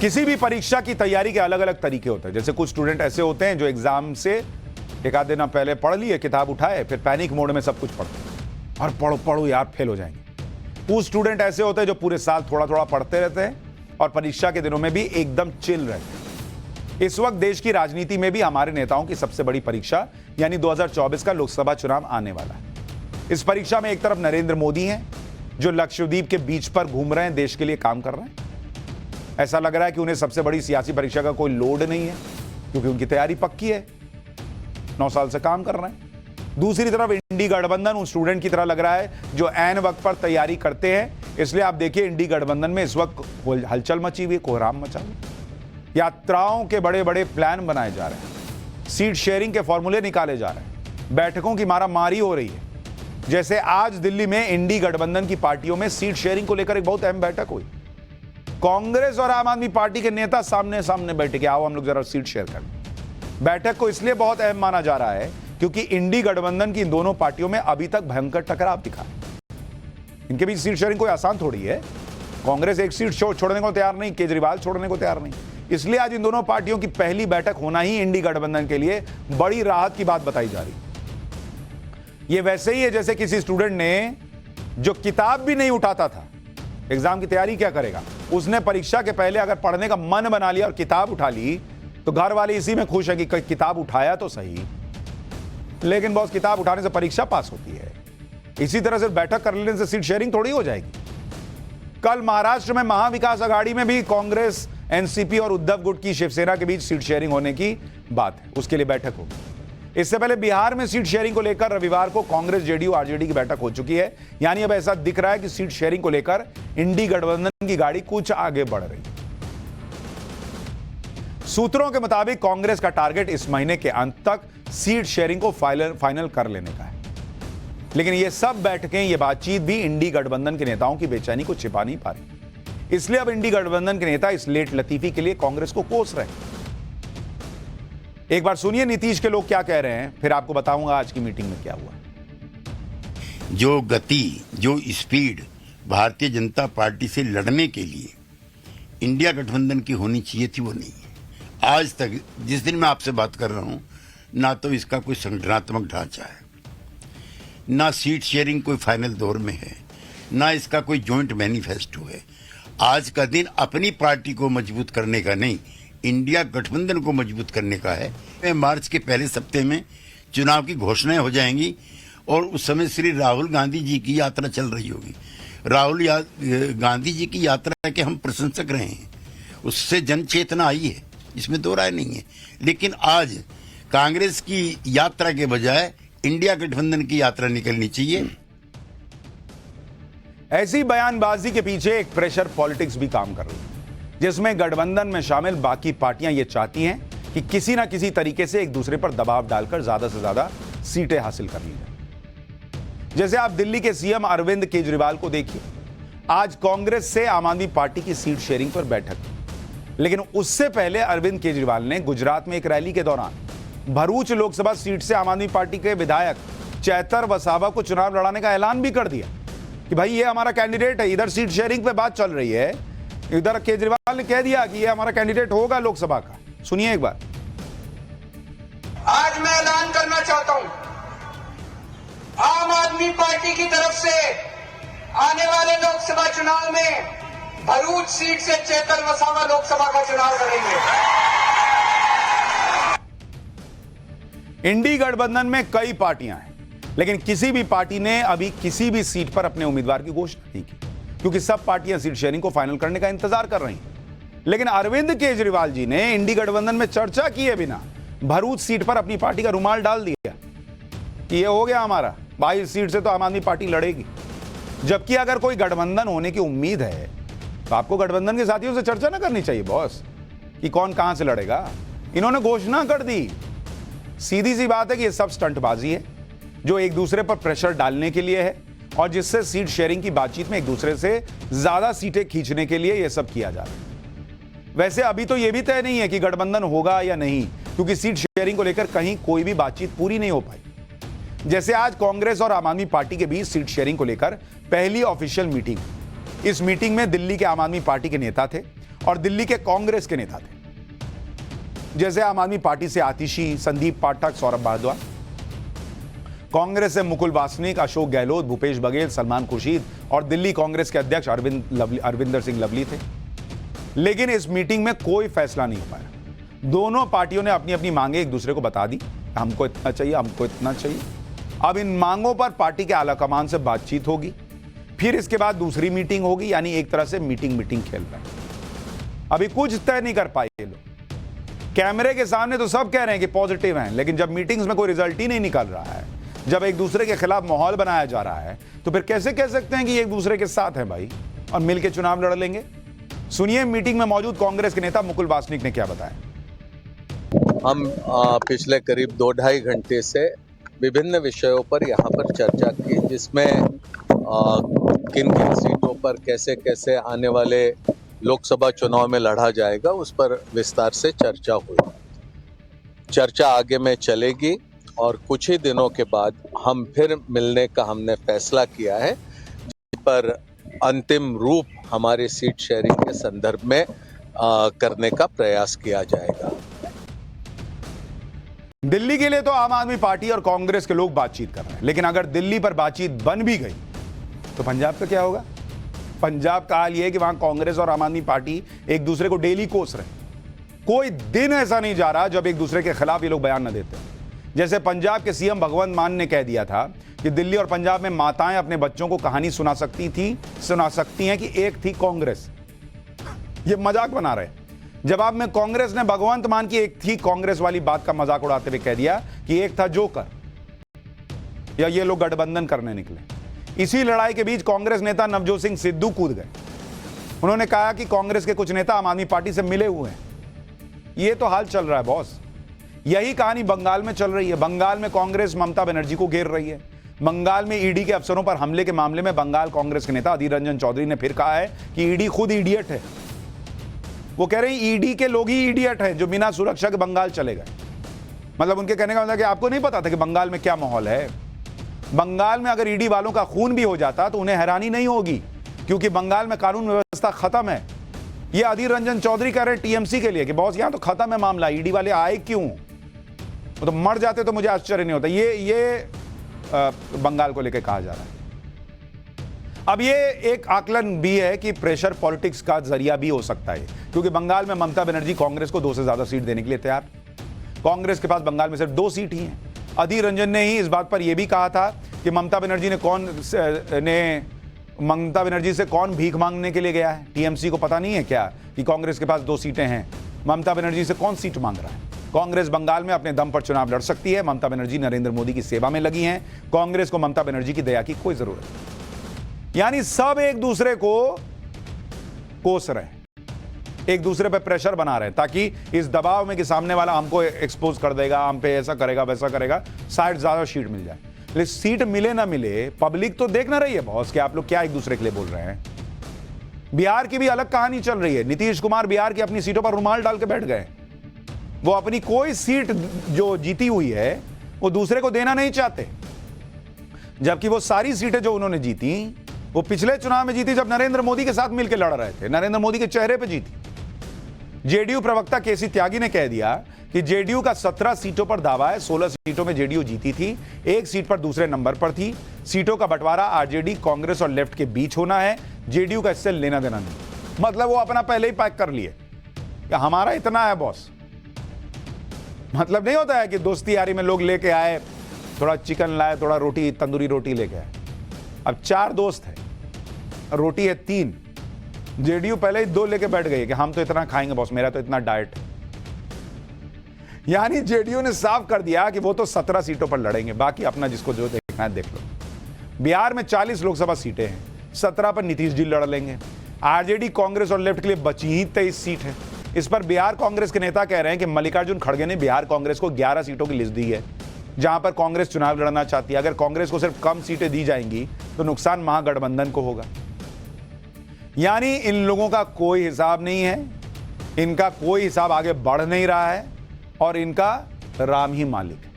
किसी भी परीक्षा की तैयारी के अलग अलग तरीके होते हैं। जैसे कुछ स्टूडेंट ऐसे होते हैं जो एग्जाम से एक आध दिन पहले पढ़ लिए, किताब उठाए, फिर पैनिक मोड में सब कुछ पढ़ते हैं और पढ़ो पढ़ो यार फेल हो जाएंगे। कुछ स्टूडेंट ऐसे होते हैं जो पूरे साल थोड़ा थोड़ा पढ़ते रहते हैं और परीक्षा के दिनों में भी एकदम चिल रहते हैं। इस वक्त देश की राजनीति में भी हमारे नेताओं की सबसे बड़ी परीक्षा यानी 2024 का लोकसभा चुनाव आने वाला है। इस परीक्षा में एक तरफ नरेंद्र मोदी हैं जो लक्षद्वीप के बीच पर घूम रहे हैं, देश के लिए काम कर रहे हैं। ऐसा लग रहा है कि उन्हें सबसे बड़ी सियासी परीक्षा का कोई लोड नहीं है क्योंकि उनकी तैयारी पक्की है, 9 साल से काम कर रहे हैं। दूसरी तरफ इंडी गठबंधन उन स्टूडेंट की तरह लग रहा है जो ऐन वक्त पर तैयारी करते हैं। इसलिए आप देखिए इंडी गठबंधन में इस वक्त हलचल मची हुई है, कोहराम मचा हुआ। यात्राओं के बड़े बड़े प्लान बनाए जा रहे हैं, सीट शेयरिंग के फॉर्मूले निकाले जा रहे हैं, बैठकों की मारामारी हो रही है। जैसे आज दिल्ली में इंडी गठबंधन की पार्टियों में सीट शेयरिंग को लेकर एक बहुत अहम बैठक हुई। कांग्रेस और आम आदमी पार्टी के नेता सामने सामने बैठे कि आओ हम लोग जरा सीट शेयर करें। बैठक को इसलिए बहुत अहम माना जा रहा है क्योंकि इंडी गठबंधन की इन दोनों पार्टियों में अभी तक भयंकर टकराव दिखा। इनके बीच सीट शेयरिंग कोई आसान थोड़ी है। कांग्रेस एक सीट छोड़ने को तैयार नहीं, केजरीवाल छोड़ने को तैयार नहीं। इसलिए आज इन दोनों पार्टियों की पहली बैठक होना ही इंडी गठबंधन के लिए बड़ी राहत की बात बताई जा रही। ये वैसे ही है जैसे किसी स्टूडेंट ने जो किताब भी नहीं उठाता था, एग्जाम की तैयारी क्या करेगा, उसने परीक्षा के पहले अगर पढ़ने का मन बना लिया और किताब उठा ली तो घर वाले इसी में खुश है कि किताब उठाया तो सही, लेकिन बॉस किताब उठाने से परीक्षा पास होती है। इसी तरह से बैठक कर लेने से सीट शेयरिंग थोड़ी हो जाएगी। कल महाराष्ट्र में महाविकास आघाड़ी में भी कांग्रेस, एनसीपी और उद्धव गुट की शिवसेना के बीच सीट शेयरिंग होने की बात है, उसके लिए बैठक होगी। इससे पहले बिहार में सीट शेयरिंग को लेकर रविवार को कांग्रेस, जेडीयू, आरजेडी की बैठक हो चुकी है। यानी अब ऐसा दिख रहा है कि सीट शेयरिंग को लेकर इंडी गठबंधन की गाड़ी कुछ आगे बढ़ रही है। सूत्रों के मुताबिक कांग्रेस का टारगेट इस महीने के अंत तक सीट शेयरिंग को फाइनल कर लेने का है। लेकिन ये सब बैठकें, ये बातचीत भी इंडी गठबंधन के नेताओं की बेचैनी को छिपा नहीं पा रही। इसलिए अब इंडी गठबंधन के नेता इस लेट लतीफी के लिए कांग्रेस को कोस रहे हैं। एक बार सुनिए नीतीश के लोग क्या कह रहे हैं, फिर आपको बताऊंगा आज की मीटिंग में क्या हुआ। जो गति, जो स्पीड भारतीय जनता पार्टी से लड़ने के लिए इंडिया गठबंधन की होनी चाहिए थी, वो नहीं है। आज तक जिस दिन मैं आपसे बात कर रहा हूं, ना तो इसका कोई संगठनात्मक ढांचा है, ना सीट शेयरिंग कोई फाइनल दौर में है, ना इसका कोई जॉइंट मैनिफेस्टो है। आज का दिन अपनी पार्टी को मजबूत करने का नहीं, इंडिया गठबंधन को मजबूत करने का है। मार्च के पहले सप्ताह में चुनाव की घोषणाएं हो जाएंगी और उस समय श्री राहुल गांधी जी की यात्रा चल रही होगी। राहुल गांधी जी की यात्रा के हम प्रशंसक रहे हैं, उससे जन चेतना आई है, इसमें दो राय नहीं है। लेकिन आज कांग्रेस की यात्रा के बजाय इंडिया गठबंधन की यात्रा निकलनी चाहिए। ऐसी बयानबाजी के पीछे एक प्रेशर पॉलिटिक्स भी काम कर रही है, जिसमें गठबंधन में शामिल बाकी पार्टियां ये चाहती हैं कि किसी ना किसी तरीके से एक दूसरे पर दबाव डालकर ज्यादा से ज्यादा सीटें हासिल कर ली जाए। जैसे आप दिल्ली के सीएम अरविंद केजरीवाल को देखिए, आज कांग्रेस से आम आदमी पार्टी की सीट शेयरिंग पर बैठक, लेकिन उससे पहले अरविंद केजरीवाल ने गुजरात में एक रैली के दौरान भरूच लोकसभा सीट से आम आदमी पार्टी के विधायक चैतर वसावा को चुनाव लड़ाने का ऐलान भी कर दिया कि भाई ये हमारा कैंडिडेट है। इधर सीट शेयरिंग पे बात चल रही है, इधर केजरीवाल ने कह दिया कि ये हमारा कैंडिडेट होगा लोकसभा का। सुनिए एक बार। आज मैं ऐलान करना चाहता हूं, आम आदमी पार्टी की तरफ से आने वाले लोकसभा चुनाव में भरूच सीट से चेतन वसावा लोकसभा का चुनाव लड़ेंगे। इंडी गठबंधन में कई पार्टियां हैं, लेकिन किसी भी पार्टी ने अभी किसी भी सीट पर अपने उम्मीदवार की घोषणा नहीं की क्योंकि सब पार्टियां सीट शेयरिंग को फाइनल करने का इंतजार कर रही हैं। लेकिन अरविंद केजरीवाल जी ने इंडी गठबंधन में चर्चा किए बिना भरूच सीट पर अपनी पार्टी का रुमाल डाल दिया कि ये हो गया हमारा, 22 सीट से तो आम आदमी पार्टी लड़ेगी। जबकि अगर कोई गठबंधन होने की उम्मीद है तो आपको गठबंधन के साथियों से चर्चा ना करनी चाहिए बॉस कि कौन कहां से लड़ेगा। इन्होंने घोषणा कर दी। सीधी सी बात है कि ये सब स्टंटबाजी है जो एक दूसरे पर प्रेशर डालने के लिए है और जिससे सीट शेयरिंग की बातचीत में एक दूसरे से ज्यादा सीटें खींचने के लिए यह सब किया जा रहा है। वैसे अभी तो यह भी तय नहीं है कि गठबंधन होगा या नहीं, क्योंकि सीट शेयरिंग को लेकर कहीं कोई भी बातचीत पूरी नहीं हो पाई। जैसे आज कांग्रेस और आम आदमी पार्टी के बीच सीट शेयरिंग को लेकर पहली ऑफिशियल मीटिंग। इस मीटिंग में दिल्ली के आम आदमी पार्टी के नेता थे और दिल्ली के कांग्रेस के नेता थे, जैसे आम आदमी पार्टी से आतिशी, संदीप पाठक, सौरभ भारद्वाज, कांग्रेस से मुकुल वासनिक, अशोक गहलोत, भूपेश बघेल, सलमान खुर्शीद और दिल्ली कांग्रेस के अध्यक्ष अरविंदर सिंह लवली थे। लेकिन इस मीटिंग में कोई फैसला नहीं हो पाया। दोनों पार्टियों ने अपनी अपनी मांगे एक दूसरे को बता दी, हमको इतना चाहिए, हमको इतना चाहिए। अब इन मांगों पर पार्टी के आलाकमान से बातचीत होगी, फिर इसके बाद दूसरी मीटिंग होगी, यानी एक तरह से मीटिंग खेल रहे हैं। अभी कुछ तय नहीं कर पाए ये लोग। कैमरे के सामने तो सब कह रहे हैं कि पॉजिटिव हैं, लेकिन जब मीटिंग्स में कोई रिजल्ट ही नहीं निकल रहा है, जब एक दूसरे के खिलाफ माहौल बनाया जा रहा है, तो फिर कैसे कह सकते हैं कि एक दूसरे के साथ हैं भाई और मिलकर चुनाव लड़ लेंगे। सुनिए मीटिंग में मौजूद कांग्रेस के नेता मुकुल वासनिक ने क्या बताया। हम पिछले करीब 2-2.5 घंटे से विभिन्न विषयों पर यहाँ पर चर्चा की, जिसमें किन किन सीटों पर कैसे कैसे आने वाले लोकसभा चुनाव में लड़ा जाएगा, उस पर विस्तार से चर्चा हुई। चर्चा आगे में चलेगी और कुछ ही दिनों के बाद हम फिर मिलने का हमने फैसला किया है, जिस पर अंतिम रूप हमारे सीट शेयरिंग के संदर्भ में करने का प्रयास किया जाएगा। दिल्ली के लिए तो आम आदमी पार्टी और कांग्रेस के लोग बातचीत कर रहे हैं, लेकिन अगर दिल्ली पर बातचीत बन भी गई तो पंजाब का क्या होगा। पंजाब का हाल यह है कि वहां कांग्रेस और आम आदमी पार्टी एक दूसरे को डेली कोस रहे हैं। कोई दिन ऐसा नहीं जा रहा जब एक दूसरे के खिलाफ ये लोग बयान न देते। जैसे पंजाब के सीएम भगवंत मान ने कह दिया था कि दिल्ली और पंजाब में माताएं अपने बच्चों को कहानी सुना सकती हैं कि एक थी कांग्रेस। ये मजाक बना रहे हैं। जवाब में कांग्रेस ने भगवंत मान की एक थी कांग्रेस वाली बात का मजाक उड़ाते हुए कह दिया कि एक था जोकर, या ये लोग गठबंधन करने निकले। इसी लड़ाई के बीच कांग्रेस नेता नवजोत सिंह सिद्धू कूद गए। उन्होंने कहा कि कांग्रेस के कुछ नेता आम आदमी पार्टी से मिले हुए हैं। ये तो हाल चल रहा है बॉस। यही कहानी बंगाल में चल रही है। बंगाल में कांग्रेस ममता बनर्जी को घेर रही है। बंगाल में ईडी के अफसरों पर हमले के मामले में बंगाल कांग्रेस के नेता अधीर रंजन चौधरी ने फिर कहा है कि ईडी खुद इडियट है। वो कह रहे हैं ईडी के लोग ही इडियट हैं जो बिना सुरक्षा के बंगाल चले गए। मतलब उनके कहने का मतलब कि आपको नहीं पता था कि बंगाल में क्या माहौल है। बंगाल में अगर ईडी वालों का खून भी हो जाता तो उन्हें हैरानी नहीं होगी, क्योंकि बंगाल में कानून व्यवस्था खत्म है। ये अधीर रंजन चौधरी कह रहे हैं टीएमसी के लिए कि बॉस यहां तो खत्म है मामला, ईडी वाले आए क्यों, वो तो मर जाते तो मुझे आश्चर्य नहीं होता। ये बंगाल को लेकर कहा जा रहा है। अब ये एक आकलन भी है कि प्रेशर पॉलिटिक्स का जरिया भी हो सकता है, क्योंकि बंगाल में ममता बनर्जी कांग्रेस को 2 से ज्यादा सीट देने के लिए तैयार। कांग्रेस के पास बंगाल में सिर्फ 2 सीट ही हैं। अधीर रंजन ने ही इस बात पर यह भी कहा था कि ममता बनर्जी से कौन भीख मांगने के लिए गया है। टीएमसी को पता नहीं है क्या कि कांग्रेस के पास 2 सीटें हैं, ममता बनर्जी से कौन सीट मांग रहा है। कांग्रेस बंगाल में अपने दम पर चुनाव लड़ सकती है। ममता बनर्जी नरेंद्र मोदी की सेवा में लगी हैं। कांग्रेस को ममता बनर्जी की दया की कोई जरूरत नहीं। यानी सब एक दूसरे को कोस रहे हैं, एक दूसरे पे प्रेशर बना रहे हैं, ताकि इस दबाव में कि सामने वाला हमको एक्सपोज कर देगा, हम पे ऐसा करेगा वैसा करेगा, शायद ज्यादा सीट मिल जाए। लेकिन सीट मिले ना मिले, पब्लिक तो देख ना रही है बॉस कि आप लोग क्या एक दूसरे के लिए बोल रहे हैं। बिहार की भी अलग कहानी चल रही है। नीतीश कुमार बिहार की अपनी सीटों पर रुमाल डाल के बैठ गए। वो अपनी कोई सीट जो जीती हुई है वो दूसरे को देना नहीं चाहते, जबकि वो सारी सीटें जो उन्होंने जीती वो पिछले चुनाव में जीती जब नरेंद्र मोदी के साथ मिलकर लड़ रहे थे, नरेंद्र मोदी के चेहरे पे जीती। जेडीयू प्रवक्ता केसी त्यागी ने कह दिया कि जेडीयू का 17 सीटों पर दावा है, 16 सीटों में जेडीयू जीती थी, 1 सीट पर दूसरे नंबर पर थी। सीटों का बंटवारा आरजेडी, कांग्रेस और लेफ्ट के बीच होना है। जेडीयू का इससे लेना देना नहीं। मतलब वो अपना पहले ही पैक कर लिए कि हमारा इतना है बॉस। मतलब नहीं होता है कि दोस्ती यारी में लोग लेके आए, थोड़ा चिकन लाए, थोड़ा रोटी, तंदूरी रोटी लेके आए। अब 4 दोस्त है, रोटी है 3। जेडीयू पहले ही 2 लेके बैठ गई कि हम तो इतना खाएंगे बॉस, मेरा तो इतना डाइट है। यानी जेडीयू ने साफ कर दिया कि वो तो 17 सीटों पर लड़ेंगे, बाकी अपना जिसको जो देखना है देख लो। बिहार में 40 लोकसभा सीटें हैं, 17 पर नीतीश जी लड़ लेंगे। आरजेडी, कांग्रेस और लेफ्ट के लिए बची ही 23 सीट है। इस पर बिहार कांग्रेस के नेता कह रहे हैं कि मल्लिकार्जुन खड़गे ने बिहार कांग्रेस को 11 सीटों की लिस्ट दी है, जहां पर कांग्रेस चुनाव लड़ना चाहती है। अगर कांग्रेस को सिर्फ कम सीटें दी जाएंगी तो नुकसान महागठबंधन को होगा। यानी इन लोगों का कोई हिसाब नहीं है, इनका कोई हिसाब आगे बढ़ नहीं रहा है और इनका राम ही मालिक है।